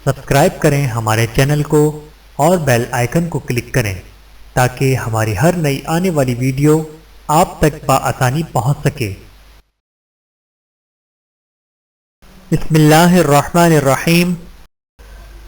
Subscribe کریں ہمارے channel کو اور بیل آئیکن کو کلک کریں تاکہ ہماری ہر نئی آنے والی ویڈیو آپ تک بآسانی پہنچ سکے۔ بسم اللہ الرحمن الرحیم۔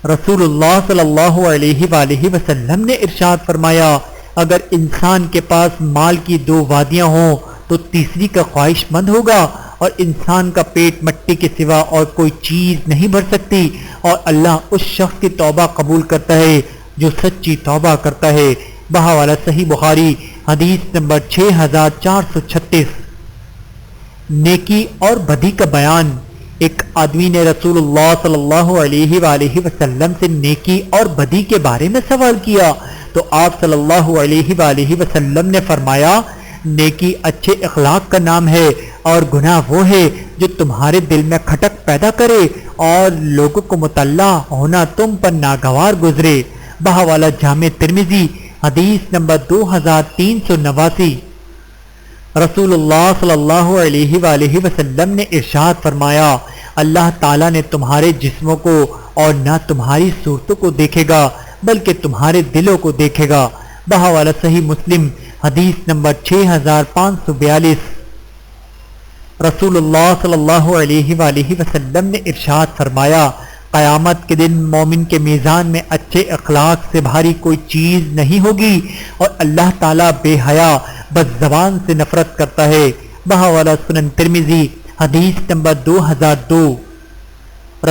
رسول اللہ صلی اللہ علیہ وآلہ وسلم نے ارشاد فرمایا، اگر انسان کے پاس مال کی 2 وادیاں ہوں تو تیسری کا خواہش مند ہوگا، اور انسان کا پیٹ مٹی کے سوا اور کوئی چیز نہیں بھر سکتی، اور اللہ اس شخص کی توبہ قبول کرتا ہے جو سچی توبہ کرتا ہے۔ بہاوالہ صحیح بخاری حدیث نمبر 6436۔ نیکی اور بدی کا بیان۔ ایک آدمی نے رسول اللہ صلی اللہ علیہ وآلہ وسلم سے نیکی اور بدی کے بارے میں سوال کیا تو آپ صلی اللہ علیہ وآلہ وسلم نے فرمایا، نیکی اچھے اخلاق کا نام ہے، اور گناہ وہ ہے جو تمہارے دل میں کھٹک پیدا کرے اور لوگوں کو مطلع ہونا تم پر ناگوار گزرے۔ بہاوالہ جامع ترمذی حدیث نمبر 2389۔ رسول اللہ صلی اللہ علیہ وآلہ وسلم نے ارشاد فرمایا، اللہ تعالیٰ نے تمہارے جسموں کو اور نہ تمہاری صورتوں کو دیکھے گا بلکہ تمہارے دلوں کو دیکھے گا۔ بہاوالہ صحیح مسلم حدیث نمبر 6542۔ رسول اللہ صلی اللہ علیہ وآلہ وسلم نے ارشاد فرمایا، قیامت کے دن مومن کے میزان میں اچھے اخلاق سے بھاری کوئی چیز نہیں ہوگی، اور اللہ تعالیٰ بے حیا بد زبان سے نفرت کرتا ہے۔ بہاوالہ سنن ترمذی حدیث نمبر 2002۔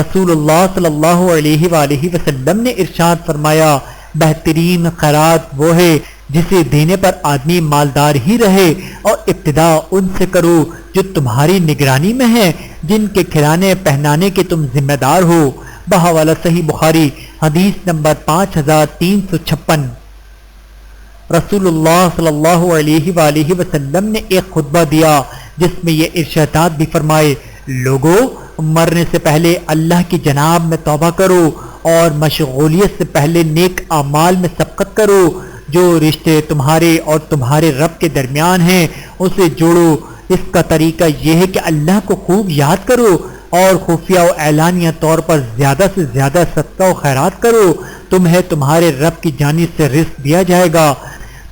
رسول اللہ صلی اللہ علیہ وآلہ وسلم نے ارشاد فرمایا، بہترین خیرات وہ ہے جسے دینے پر آدمی مالدار ہی رہے، اور ابتدا ان سے کرو جو تمہاری نگرانی میں ہیں، جن کے کھلانے پہنانے کے تم ذمہ دار ہو۔ بہاوالہ صحیح بخاری حدیث نمبر 5356۔ رسول اللہ صلی اللہ علیہ وآلہ وسلم نے ایک خطبہ دیا جس میں یہ ارشادات بھی فرمائے، لوگو مرنے سے پہلے اللہ کی جناب میں توبہ کرو، اور مشغولیت سے پہلے نیک اعمال میں سبقت کرو، جو رشتے تمہارے اور تمہارے رب کے درمیان ہیں اسے جوڑو۔ اس کا طریقہ یہ ہے کہ اللہ کو خوب یاد کرو اور خفیہ و اعلانیہ طور پر زیادہ سے زیادہ صدقہ و خیرات کرو، تمہیں تمہارے رب کی جانب سے رزق دیا جائے گا،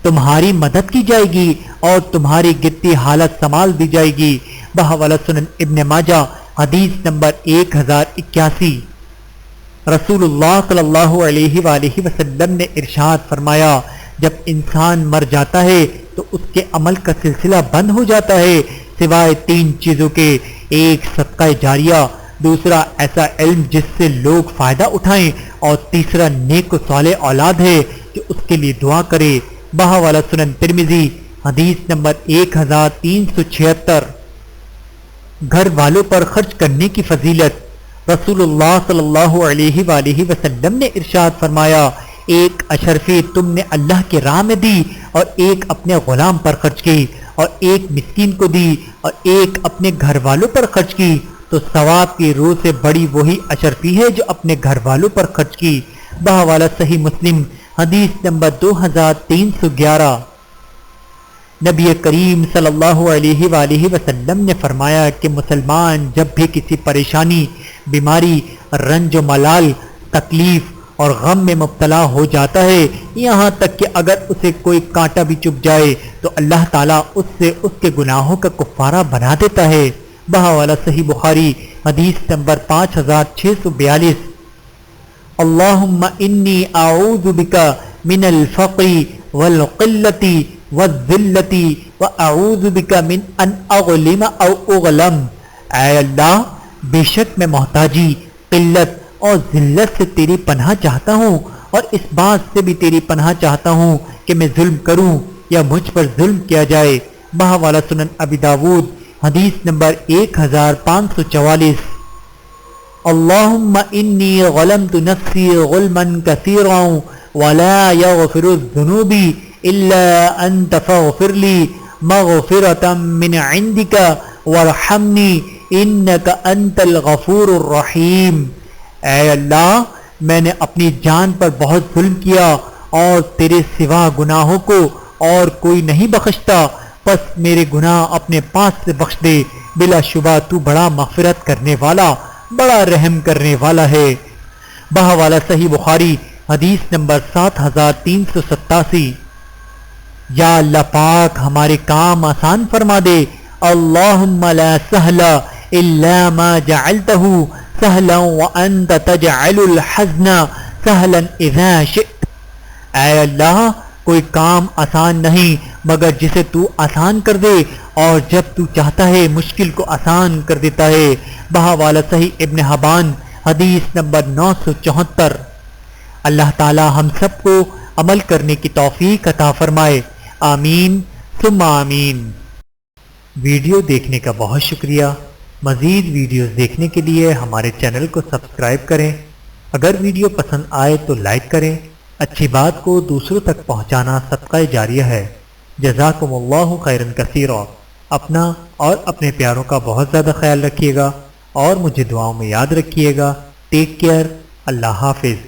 تمہاری مدد کی جائے گی اور تمہاری گرتی حالت سنبھال دی جائے گی۔ بہاوالہ سنن ابن ماجہ حدیث نمبر 1081۔ رسول اللہ صلی اللہ علیہ وآلہ وسلم نے ارشاد فرمایا، جب انسان مر جاتا ہے تو اس کے عمل کا سلسلہ بند ہو جاتا ہے سوائے 3 چیزوں کے، ایک صدقہ جاریہ، دوسرا ایسا علم جس سے لوگ فائدہ اٹھائیں، اور تیسرا نیک و صالح اولاد ہے جو اس کے لیے دعا کرے۔ بہاوالہ سنن ترمذی حدیث نمبر 1376۔ گھر والوں پر خرچ کرنے کی فضیلت۔ رسول اللہ صلی اللہ علیہ وآلہ وسلم نے ارشاد فرمایا، ایک اشرفی تم نے اللہ کی راہ میں دی اور ایک اپنے غلام پر خرچ کی، اور ایک مسکین کو دی اور ایک اپنے گھر والوں پر خرچ کی، تو ثواب کی روح سے بڑی وہی اشرفی ہے جو اپنے گھر والوں پر خرچ کی۔ بہاوالہ صحیح مسلم حدیث نمبر 2311۔ نبی کریم صلی اللہ علیہ وآلہ وسلم نے فرمایا کہ مسلمان جب بھی کسی پریشانی، بیماری، رنج و ملال، تکلیف اور غم میں مبتلا ہو جاتا ہے، یہاں تک کہ اگر اسے کوئی کانٹا بھی چبھ جائے تو اللہ تعالیٰ اس سے اس کے گناہوں کا کفارہ بنا دیتا ہے۔ بہاوالہ صحیح بخاری حدیث نمبر 5642۔ اللہم انی اعوذ بک من الفقر والقلۃ والذلۃ واعوذ بک من ان اظلم او اظلم۔ اے اللہ، بے شک میں محتاجی، قلت اور ذلت سے تیری پناہ چاہتا ہوں، اور اس بات سے بھی تیری پناہ چاہتا ہوں کہ میں ظلم کروں یا مجھ پر ظلم کیا جائے۔ بہاوالہ سنن ابی داود حدیث نمبر 1544۔ اللہم انی ظلمت نفسی ظلما کثیرا ولا یغفر الذنوب الا انت فاغفر لی مغفرة من عندک وارحمنی انک انت الغفور الرحیم۔ اے اللہ، میں نے اپنی جان پر بہت ظلم کیا اور تیرے سوا گناہوں کو اور کوئی نہیں بخشتا، پس میرے گناہ اپنے پاس سے بخش دے، بلا شبہ تو بڑا مغفرت کرنے والا، بڑا رحم کرنے والا ہے۔ بحوالہ صحیح بخاری حدیث نمبر 7387۔ یا اللہ پاک ہمارے کام آسان فرما دے۔ اللہم لا سہل الا ما جعلتہ سہلا وانت تجعل الحزن سہلا اذا شئت۔ اے اللہ کوئی کام آسان نہیں مگر جسے تو آسان کر دے، اور جب تو چاہتا ہے مشکل کو آسان کر دیتا ہے۔ بحوالہ صحیح ابن حبان حدیث نمبر 974۔ اللہ تعالی ہم سب کو عمل کرنے کی توفیق عطا فرمائے، آمین ثم آمین۔ ویڈیو دیکھنے کا بہت شکریہ۔ مزید ویڈیوز دیکھنے کے لیے ہمارے چینل کو سبسکرائب کریں۔ اگر ویڈیو پسند آئے تو لائک کریں۔ اچھی بات کو دوسروں تک پہنچانا صدقہ جاریہ ہے۔ جزاکم اللہ خیرا کثیرا۔ اپنا اور اپنے پیاروں کا بہت زیادہ خیال رکھیے گا اور مجھے دعاؤں میں یاد رکھیے گا۔ Take care. اللہ حافظ۔